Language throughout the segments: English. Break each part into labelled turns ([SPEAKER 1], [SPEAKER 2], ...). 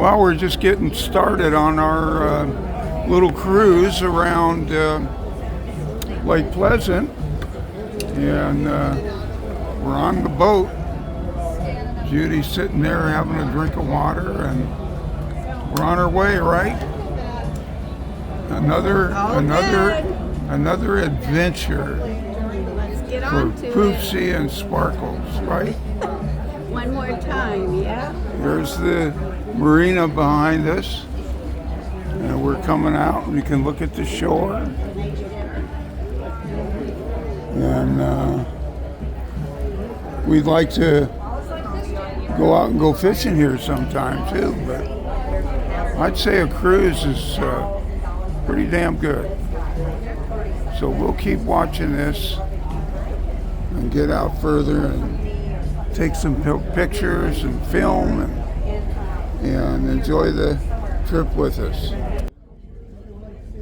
[SPEAKER 1] Well, we're just getting started on our little cruise around Lake Pleasant, and we're on the boat. Judy's sitting there having a drink of water, and we're on our way, right? Another adventure
[SPEAKER 2] Let's get
[SPEAKER 1] for
[SPEAKER 2] on to
[SPEAKER 1] Poopsie and Sparkles, right?
[SPEAKER 2] One more time, yeah?
[SPEAKER 1] There's the marina behind us, and we're coming out, and you can look at the shore. And we'd like to go out and go fishing here sometime too, but I'd say a cruise is pretty damn good. So we'll keep watching this and get out further and take some pictures and film and enjoy the trip with us.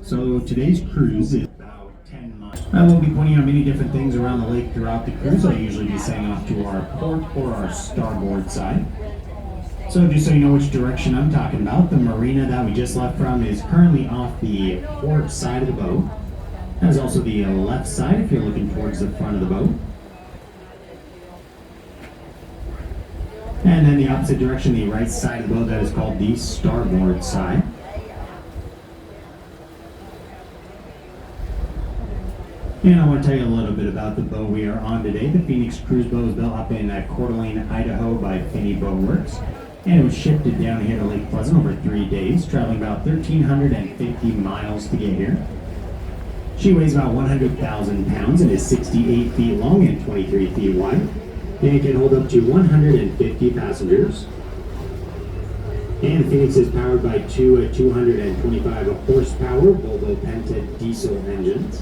[SPEAKER 3] So today's cruise is about 10 miles. I will be pointing out many different things around the lake throughout the cruise. I'll usually be setting off to our port or our starboard side. So just so you know which direction I'm talking about, the marina that we just left from is currently off the port side of the boat. That is also the left side if you're looking towards the front of the boat. And then the opposite direction, the right side of the boat, that is called the starboard side. And I want to tell you a little bit about the boat we are on today. The Phoenix Cruise boat was built up in Coeur d'Alene, Idaho by Finney Boat Works. And it was shifted down here to Lake Pleasant over 3 days, traveling about 1,350 miles to get here. She weighs about 100,000 pounds and is 68 feet long and 23 feet wide. And it can hold up to 150 passengers. And Phoenix is powered by two 225 horsepower Volvo Penta diesel engines.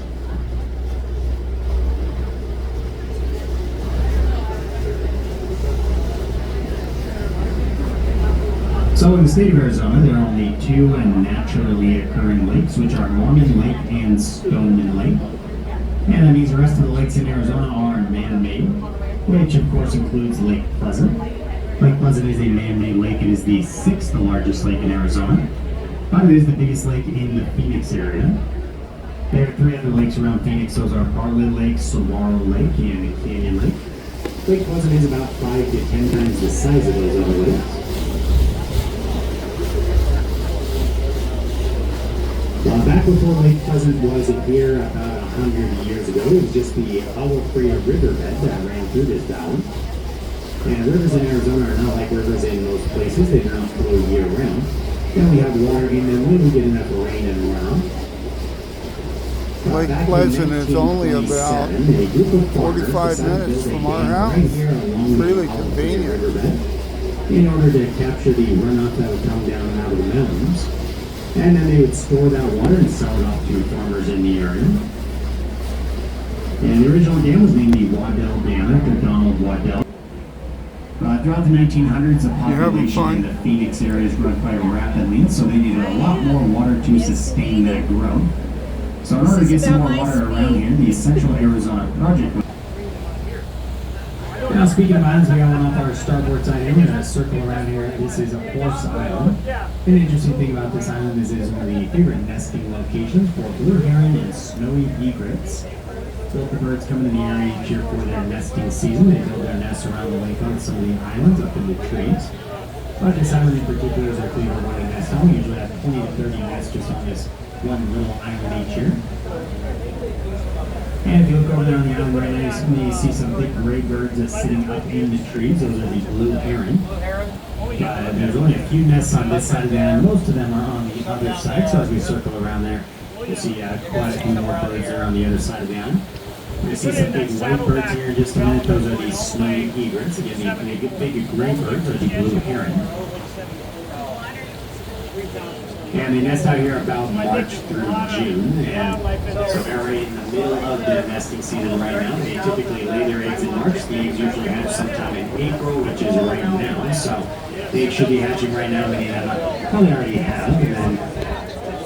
[SPEAKER 3] So in the state of Arizona, there are only two naturally occurring lakes, which are Norman Lake and Stoneman Lake. And that means the rest of the lakes in Arizona are man-made, which of course includes Lake Pleasant. Lake Pleasant is a man-made lake. It is the 6th largest lake in Arizona, but it is the biggest lake in the Phoenix area. There are 3 other lakes around Phoenix. Those are Bartlett Lake, Saguaro Lake, and Canyon Lake. Lake Pleasant is about 5 to 10 times the size of those other lakes. Back before Lake Pleasant was here about 100 years ago, it was just the Agua Fria riverbed that ran through this valley. And rivers in Arizona are not like rivers in most places. They don't flow year round. Then we have water in them when we get enough rain and runoff.
[SPEAKER 1] Lake Pleasant is only about 45 minutes from our house. Really convenient.
[SPEAKER 3] In order to capture the runoff that would come down out of the mountains. And then they would store that water and sell it off to farmers in the area. And the original dam was named the Waddell Dam after Donald Waddell. Throughout the 1900s, the population in the Phoenix area has grown quite rapidly, so they needed a lot more water to sustain that growth. So in order to get some more water around here, the Central Arizona Project. Now speaking of islands, we got one off our starboard side here. We're going to circle around here. This is a horse island. An interesting thing about this island is it is one of the favorite nesting locations for blue heron and snowy egrets. Both the birds come into the area each year for their nesting season. They build their nests around the lake on some of the islands up in the trees. But this island in particular is our favorite one to nest on. We usually have 20 to 30 nests just on this one little island each year. And if you look over there on the island right now, you see some big gray birds that's sitting up in the trees. Those are the blue heron. There's only a few nests on this side of the island. Most of them are on the other side. So as we circle around there, you'll see quite a few more birds there on the other side of the island. You see some big white birds here in just a minute. Those are the snowy egrets. Again, the big gray birds are the blue heron. And they nest out here about March through June, and so they're right in the middle of their nesting season right now. They typically lay their eggs in March. The eggs usually hatch sometime in April, which is right now. So the eggs should be hatching right now. Many of them probably already have. And then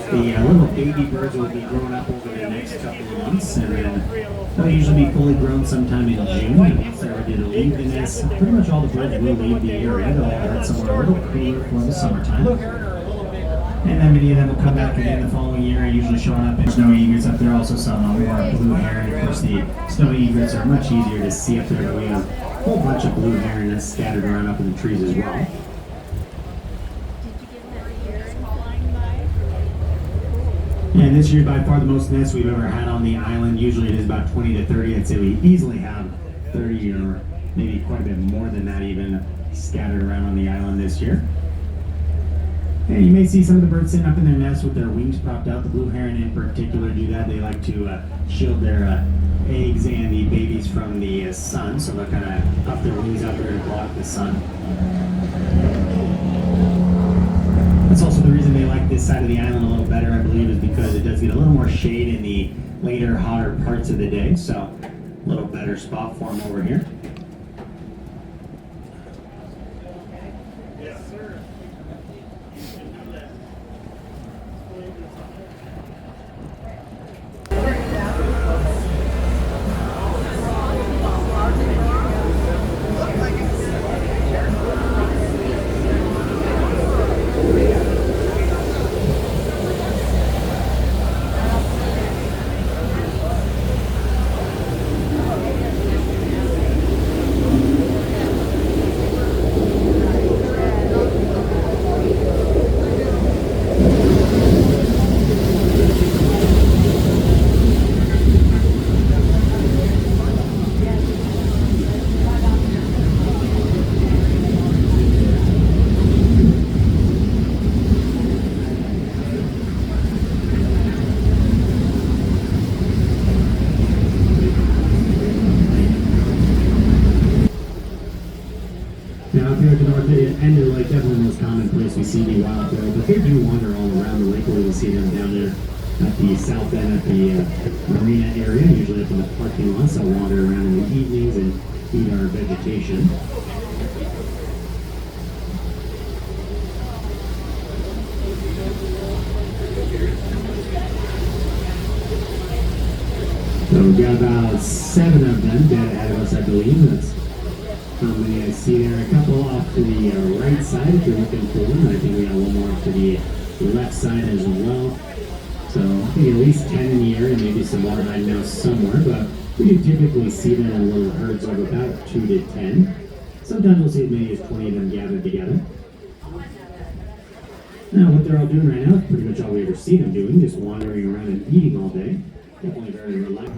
[SPEAKER 3] The little baby birds will be growing up over the next couple of months, and then they'll usually be fully grown sometime in June. And if they're ready to leave the nest, pretty much all the birds will leave the area. They'll all head somewhere a little cooler for the summertime. And then many of them will come back again the following year, usually showing up in snowy egrets up there, also some more blue heron. Of course, the snowy egrets are much easier to see up there, but we have a whole bunch of blue heron that's scattered around up in the trees as well. And this year, by far the most nests we've ever had on the island. Usually it is about 20 to 30. I'd say we easily have 30 or maybe quite a bit more than that even scattered around on the island this year. And you may see some of the birds sitting up in their nests with their wings propped out. The blue heron in particular do that. They like to shield their eggs and the babies from the sun, so they'll kind of up their wings out there to block the sun. That's also the reason they like this side of the island a little better, I believe, is because it does get a little more shade in the later, hotter parts of the day, so a little better spot for them over here. Now, up here at the north end of the lake, definitely the most common place we see the wild quail, but they do wander all around the lake. We'll see them down there at the south end, at the marina area, usually up in the parking lots. They'll wander around in the evenings and eat our vegetation. So we've got about 7 of them dead ahead of us, I believe. That's how many I see there. A couple off to the right side if you're looking for one. I think we got one more off to the left side as well. So I think at least 10 in the area, maybe some more hiding out somewhere, but we do typically see them in little herds of about 2 to 10. Sometimes we'll see as many as 20 of them gathered together. Now what they're all doing right now is pretty much all we ever see them doing, just wandering around and eating all day. Definitely very relaxed.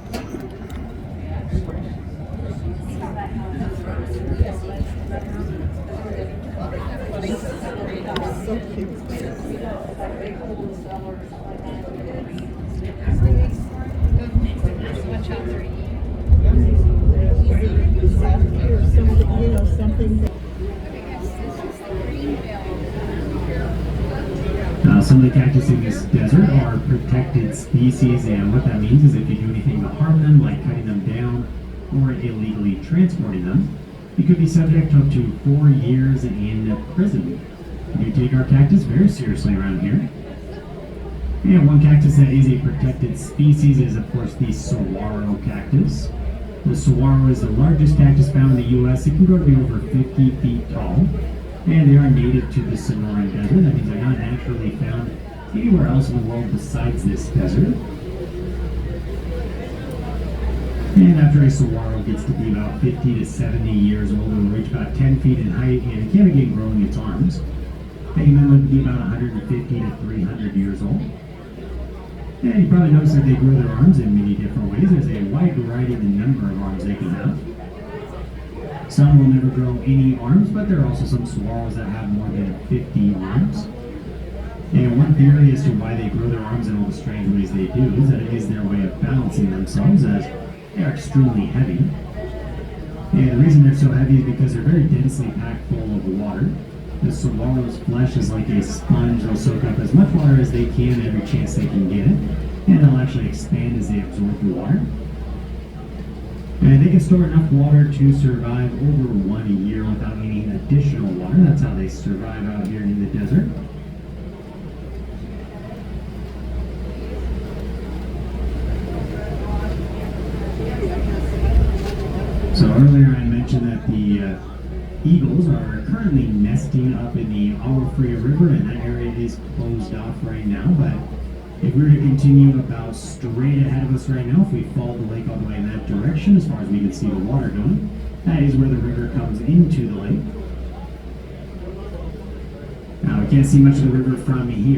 [SPEAKER 3] Some of the cactus in this desert are protected species, and what that means is if you do anything to harm them, like cutting them down or illegally transporting them, you could be subject to up to 4 years in prison. We take our cactus very seriously around here. And one cactus that is a protected species is, of course, the saguaro cactus. The saguaro is the largest cactus found in the U.S. It can grow to be over 50 feet tall. And they are native to the Sonoran Desert. That means they're not naturally found anywhere else in the world besides this desert. And after a saguaro gets to be about 50 to 70 years old, it will reach about 10 feet in height, and it can begin growing its arms. They can live to be about 150 to 300 years old. And you probably notice that they grow their arms in many different ways. There's a wide variety in the number of arms they can have. Some will never grow any arms, but there are also some saguaros that have more than 50 arms. And one theory as to why they grow their arms in all the strange ways they do is that it is their way of balancing themselves, as they are extremely heavy. And the reason they're so heavy is because they're very densely packed full of water. The saguaro's flesh is like a sponge. They'll soak up as much water as they can every chance they can get it, and they'll actually expand as they absorb the water. And they can store enough water to survive over 1 year without needing additional water. That's how they survive out here in the desert. that the eagles are currently nesting up in the Agua River, and that area is closed off right now. But if we were to continue about straight ahead of us right now, if we follow the lake all the way in that direction, as far as we can see the water going, that is where the river comes into the lake. Now, we can't see much of the river from here.